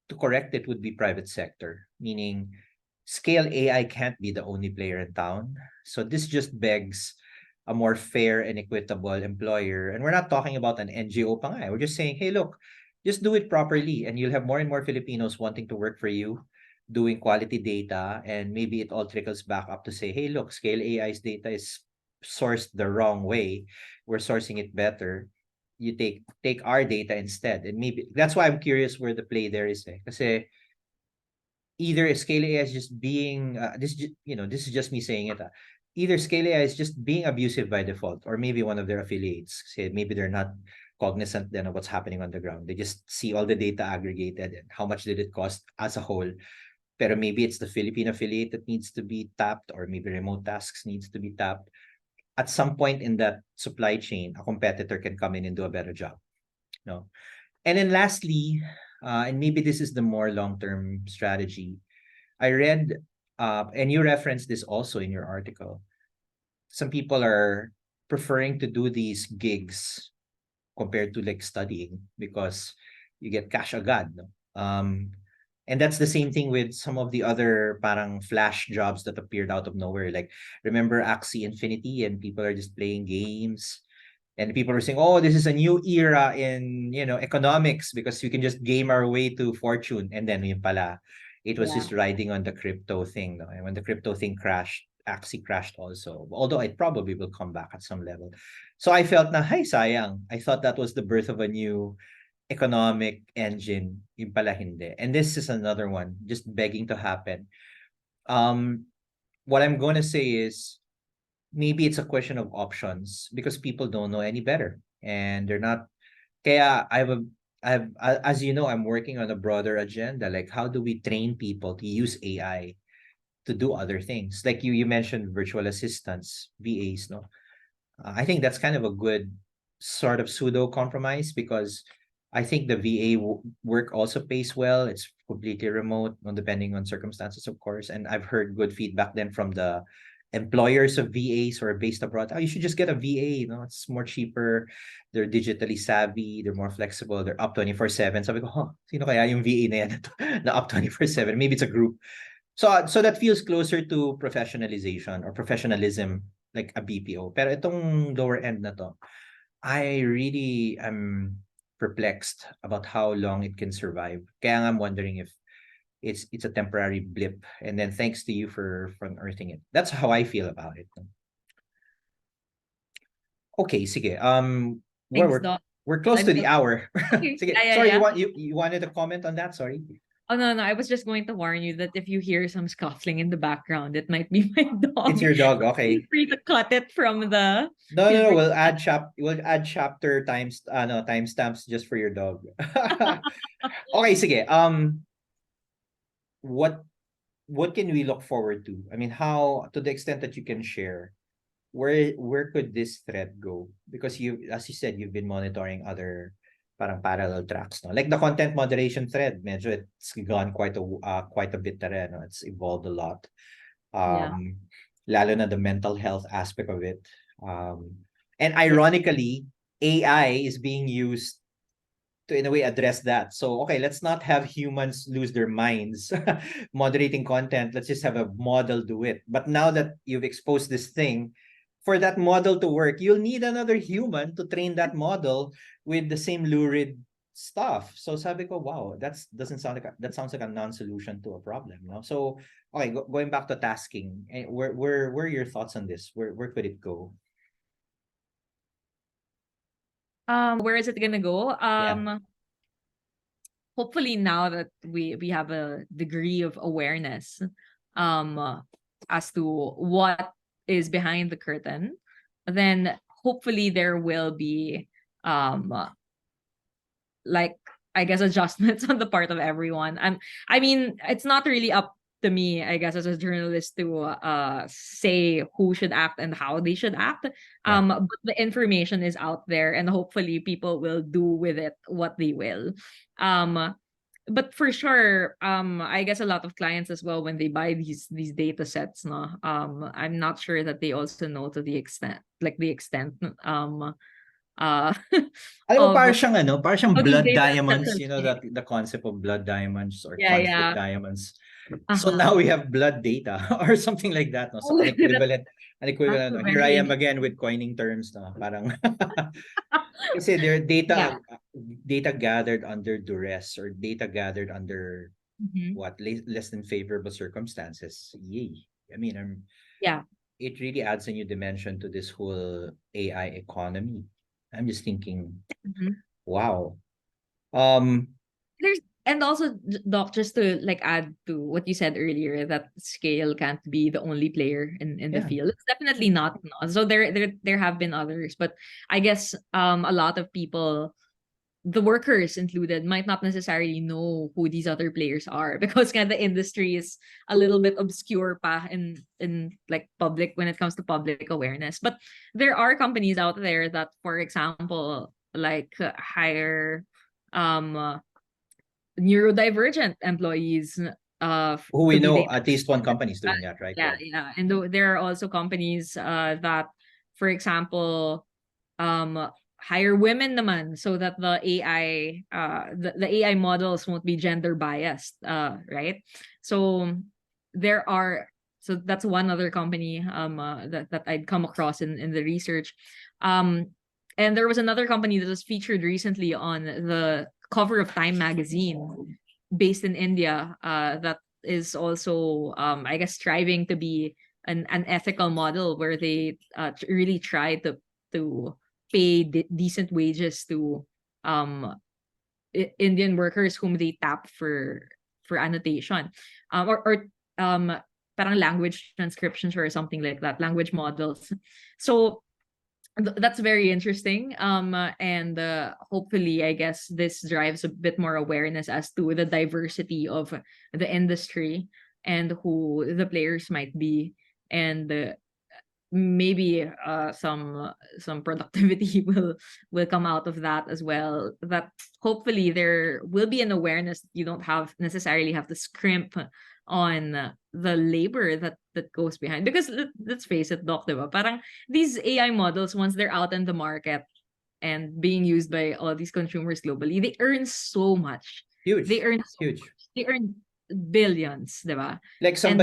to correct it would be private sector, meaning scale AI can't be the only player in town. So this just begs a more fair and equitable employer. And we're not talking about an NGO pa nga. We're just saying, hey, look, just do it properly and you'll have more and more Filipinos wanting to work for you, doing quality data. And maybe it all trickles back up to say, hey, look, Scale AI's data is sourced the wrong way. We're sourcing it better. You take our data instead. And maybe that's why I'm curious where the play there is. Kasi either Scale AI is just being this is just me saying it. Either Scale AI is just being abusive by default, or maybe one of their affiliates. Say maybe they're not cognizant then of what's happening on the ground. They just see all the data aggregated and how much did it cost as a whole. Pero maybe it's the Philippine affiliate that needs to be tapped, or maybe Remotasks needs to be tapped. At some point in that supply chain, a competitor can come in and do a better job. No. And then lastly, and maybe this is the more long-term strategy, I read, and you referenced this also in your article, some people are preferring to do these gigs compared to like studying because you get cash agad. No? And that's the same thing with some of the other parang flash jobs that appeared out of nowhere. Like, remember Axie Infinity and people are just playing games and people were saying, oh, this is a new era in, economics because we can just game our way to fortune. And then yun pala, it was just riding on the crypto thing. No? And when the crypto thing crashed, Axie crashed also. Although it probably will come back at some level. So I felt na, hi, sayang. I thought that was the birth of a new economic engine. Yung pala hindi. And this is another one, just begging to happen. What I'm going to say is, maybe it's a question of options because people don't know any better and they're not. Kaya as you know, I'm working on a broader agenda. Like, how do we train people to use AI to do other things? Like you mentioned virtual assistants, VAs, no? I think that's kind of a good sort of pseudo compromise because I think the VA work also pays well. It's completely remote, depending on circumstances, of course. And I've heard good feedback then from the employers of VAs who are based abroad. Oh, you should just get a VA. It's more cheaper. They're digitally savvy. They're more flexible. They're up 24/7. Sabi ko, sino kaya yung VA na yan na up 24/7? Maybe it's a group. So that feels closer to professionalization or professionalism, like a BPO. Pero itong lower end na to, I really am perplexed about how long it can survive. Kaya nga I'm wondering if it's a temporary blip. And then thanks to you for unearthing it. That's how I feel about it. Okay, sige. Thanks, Doc. We're close to the hour. Okay. Sige. Yeah, Sorry, yeah. you wanted to comment on that? Sorry. Oh, no, I was just going to warn you that if you hear some scuffling in the background, it might be my dog. It's your dog, okay. Feel free to cut it from the. No. We'll add chapter timestamps just for your dog. Okay, sige. What can we look forward to? I mean, how, to the extent that you can share, where could this thread go? Because as you said, you've been monitoring other parang parallel tracks, no? Like the content moderation thread, medyo it's gone quite a bit na rin, no? It's evolved a lot. Lalo na the mental health aspect of it. And ironically, AI is being used to, in a way, address that. So, okay, let's not have humans lose their minds moderating content. Let's just have a model do it. But now that you've exposed this thing, for that model to work, you'll need another human to train that model with the same lurid stuff. So sabi ko, wow, that sounds like a non-solution to a problem. No? So, okay, going back to tasking, where are your thoughts on this? Where could it go? Where is it gonna go? Yeah. Hopefully now that we have a degree of awareness as to what is behind the curtain, then hopefully there will be like, I guess, adjustments on the part of everyone. I mean, it's not really up to me, I guess, as a journalist to say who should act and how they should act. But the information is out there and hopefully people will do with it what they will. But for sure, I guess a lot of clients as well, when they buy these data sets, I'm not sure that they also know to the extent uh Alam mo, of parang siyang how these blood data diamonds, you know, translate. that the concept of blood diamonds or Yeah, conflict yeah. diamonds. So Uh-huh. now we have blood data or something like that, no? So Oh, an that's equivalent. a Here I very am again interesting. with coining terms, no? Parang kasi their Yeah. data gathered under duress or data gathered under Mhm. what less than favorable circumstances. Yay. I mean, Yeah. it really adds a new dimension to this whole AI economy. I'm just thinking, Mhm. wow. Um, There's and also, Doc, just to like add to what you said earlier, that scale can't be the only player in the yeah. field. It's definitely not. No. So there have been others, but I guess a lot of people, the workers included, might not necessarily know who these other players are because kind of the industry is a little bit obscure pa in like public when it comes to public awareness. But there are companies out there that, for example, like hire um neurodivergent employees Who we to be know, data at least one analysts. company is doing that, right? Yeah, Yeah. yeah. And there are also companies that, for example, um hire women naman so that the AI models won't be gender biased, right? So there are, so that's one other company that I'd come across in the research. And there was another company that was featured recently on the cover of Time magazine, based in India, that is also, I guess, striving to be an ethical model where they really try to pay decent wages to um Indian workers whom they tap for annotation, or parang language transcriptions or something like that, language models. So that's very interesting. And hopefully, I guess this drives a bit more awareness as to the diversity of the industry and who the players might be, and maybe some productivity will come out of that as well. That hopefully there will be an awareness that you don't have necessarily have to scrimp on the labor that goes behind, because let's face it, Doc, diba? Parang these AI models, once they're out in the market and being used by all these consumers globally, they earn so much. They Huge. earn so Huge. much. They earn billions, diba? Like And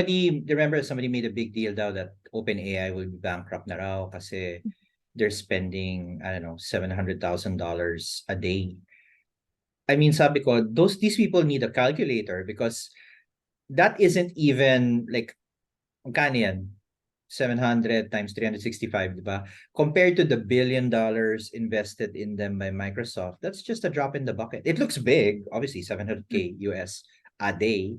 remember somebody made a big deal now that OpenAI will be bankrupt na raw kasi they're spending, I don't know, $700,000 a day. I mean, sabi ko, these people need a calculator because that isn't even like, magkano yan? 700 times 365, di ba? Compared to the $1 billion invested in them by Microsoft, that's just a drop in the bucket. It looks big, obviously 700K US a day.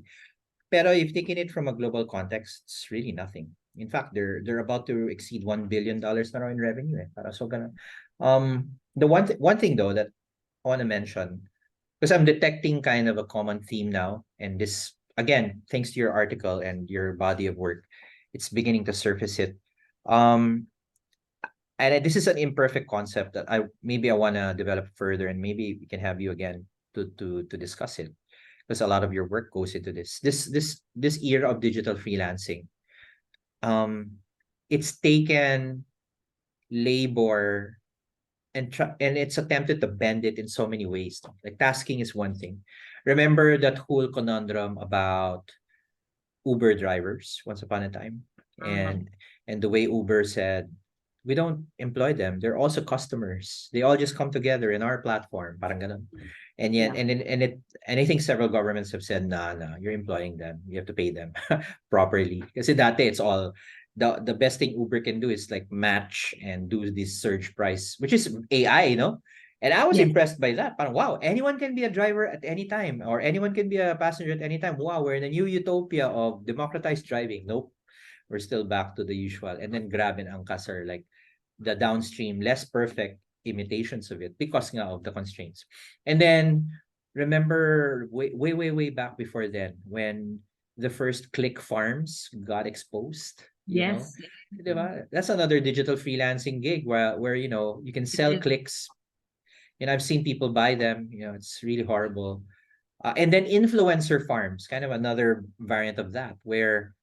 Pero if taking it from a global context, it's really nothing. In fact, they're about to exceed $1 billion na raw in revenue. Para so ganun. The one thing though that I want to mention, because I'm detecting kind of a common theme now, and this again, thanks to your article and your body of work, it's beginning to surface it. Um, and this is an imperfect concept that I want to develop further, and maybe we can have you again to discuss it, because a lot of your work goes into this era of digital freelancing. Um, it's taken labor and it's attempted to bend it in so many ways. Like tasking is one thing. Remember that whole conundrum about Uber drivers once upon a time, um, and the way Uber said, we don't employ them, they're also customers, they all just come together in our platform, parang ganun. And yet yeah, and I think several governments have said, nah, you're employing them, you have to pay them properly, kasi dati it's all the best thing Uber can do is like match and do this surge price, which is AI, and I was yes, impressed by that. Parang, wow, anyone can be a driver at any time, or anyone can be a passenger at any time. Wow, we're in a new utopia of democratized driving. Nope, we're still back to the usual. And then Grab and Angkas are like the downstream, less perfect imitations of it because nga of the constraints. And then remember way back before then when the first click farms got exposed, yes. Diba? That's another digital freelancing gig where you can It sell is. clicks. I've seen people buy them. It's really horrible. And then influencer farms, kind of another variant of that, where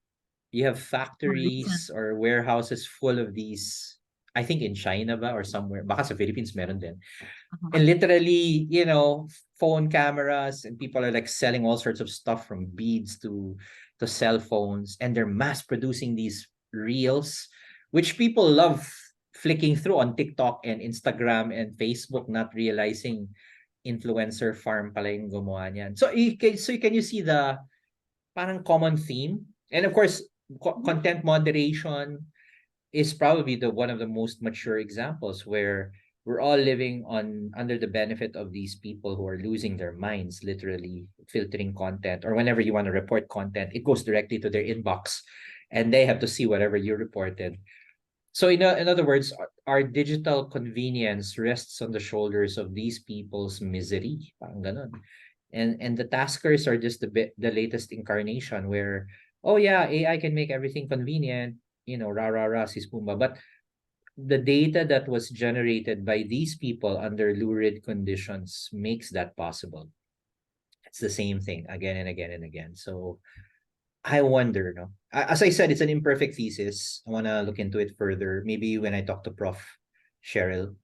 you have More recent. factories or warehouses full of these I think in China ba or somewhere, baka sa Philippines meron din. Uh-huh. And literally, phone cameras, and people are like selling all sorts of stuff from beads to cell phones, and they're mass producing these reels, which people love flicking through on TikTok and Instagram and Facebook, not realizing influencer farm pala yung gumawa niyan. Can you see the parang common theme? And of course, content moderation is probably the one of the most mature examples where we're all living on under the benefit of these people who are losing their minds, literally filtering content, or whenever you want to report content, it goes directly to their inbox and they have to see whatever you reported. So in other words, our digital convenience rests on the shoulders of these people's misery, parang ganon. And the taskers are just the latest incarnation where, oh yeah, AI can make everything convenient, rah rah rah, sis pumba. But the data that was generated by these people under lurid conditions makes that possible. It's the same thing again and again and again. So I wonder, no? As I said, it's an imperfect thesis. I want to look into it further. Maybe when I talk to Prof. Cheryl,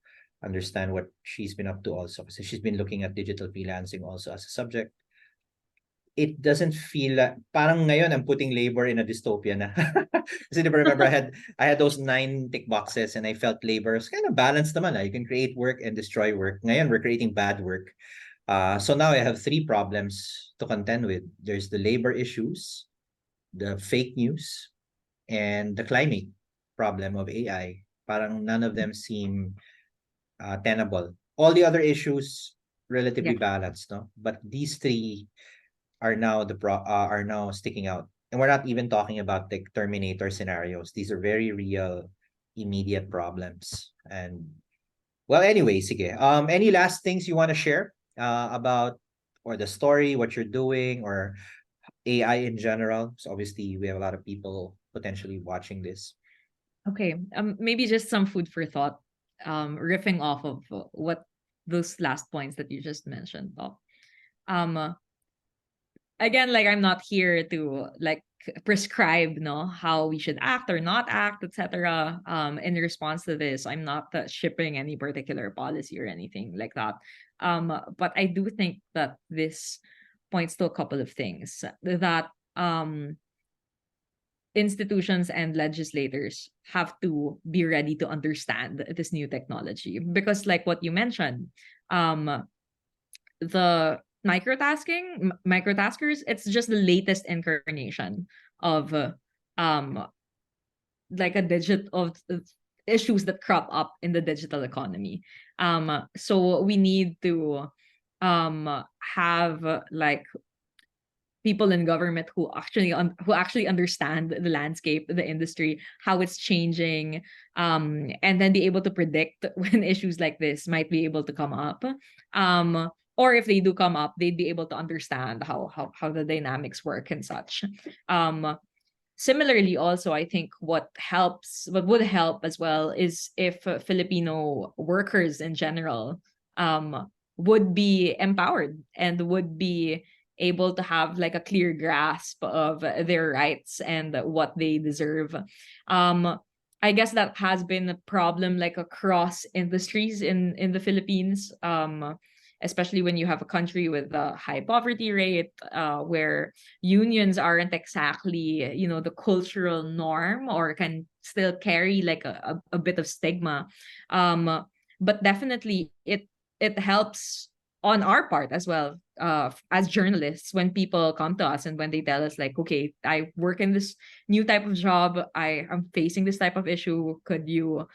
understand what she's been up to also. Because she's been looking at digital freelancing also as a subject. It doesn't feel like, parang ngayon I'm putting labor in a dystopia na. Kasi remember I had those 9 tick boxes and I felt labor is kind of balanced naman. You can create work and destroy work. Ngayon we're creating bad work. So now I have 3 problems to contend with. There's the labor issues, the fake news, and the climate problem of AI. Parang none of them seem tenable. All the other issues relatively Yeah. balanced, no? But these 3 are now sticking out. And we're not even talking about the Terminator scenarios. These are very real, immediate problems. And well, anyway, sige. Any last things you want to share about or the story, what you're doing, or AI in general? So obviously, we have a lot of people potentially watching this. Okay. Maybe just some food for thought. Riffing off of what those last points that you just mentioned. Um, Again, like I'm not here to like prescribe no how we should act or not act, etc. In response to this, I'm not shipping any particular policy or anything like that. But I do think that this points to a couple of things that institutions and legislators have to be ready to understand this new technology, because like what you mentioned, the microtaskers, it's just the latest incarnation of um like a digit of issues that crop up in the digital economy. So we need to have like people in government who actually understand the landscape, the industry, how it's changing, and then be able to predict when issues like this might be able to come up. Or if they do come up, they'd be able to understand how the dynamics work and such. Similarly, also, I think what would help as well is if Filipino workers in general would be empowered and would be able to have like a clear grasp of their rights and what they deserve. I guess that has been a problem like across industries in the Philippines. Especially when you have a country with a high poverty rate, where unions aren't exactly, the cultural norm or can still carry like a bit of stigma. But definitely it helps on our part as well, as journalists, when people come to us and when they tell us like, okay, I work in this new type of job, I am facing this type of issue, could you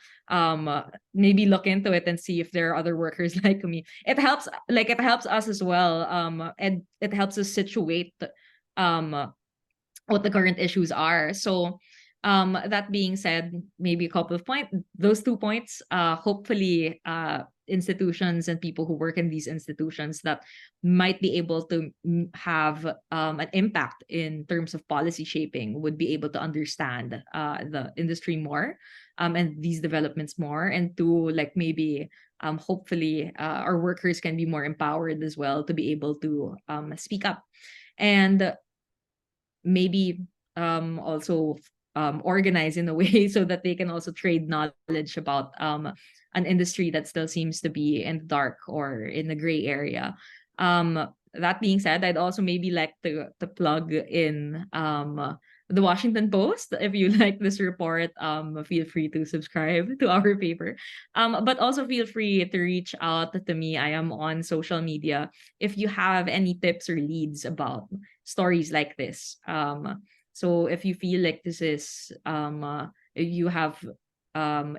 maybe look into it and see if there are other workers like me. It helps us as well, and it helps us situate um what the current issues are. So that being said, maybe a couple of those 2 points, hopefully institutions and people who work in these institutions that might be able to have an impact in terms of policy shaping would be able to understand the industry more, and these developments more, and to like maybe hopefully our workers can be more empowered as well to be able to speak up. And maybe also organized in a way so that they can also trade knowledge about an industry that still seems to be in the dark or in the gray area. That being said, I'd also maybe like to plug in the Washington Post. If you like this report, feel free to subscribe to our paper. But also feel free to reach out to me. I am on social media if you have any tips or leads about stories like this. So if you feel like this is you have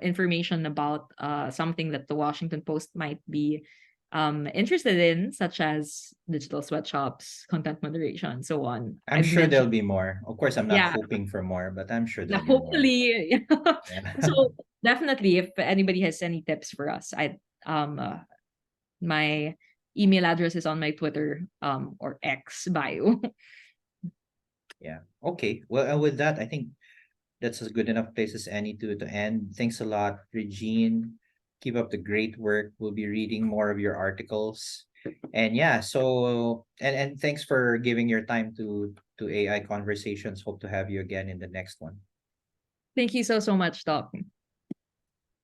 information about something that the Washington Post might be interested in, such as digital sweatshops, content moderation, so on. I'm I've sure there'll mentioned, be more. Of course, I'm not yeah, hoping for more, but I'm sure yeah, there'll be more. hopefully. Yeah. So definitely, if anybody has any tips for us, I my email address is on my Twitter or X bio. Yeah. Okay. Well, with that, I think that's a good enough place as any to end. Thanks a lot, Regine. Keep up the great work. We'll be reading more of your articles. And yeah, so and thanks for giving your time to AI conversations. Hope to have you again in the next one. Thank you so much, Doc.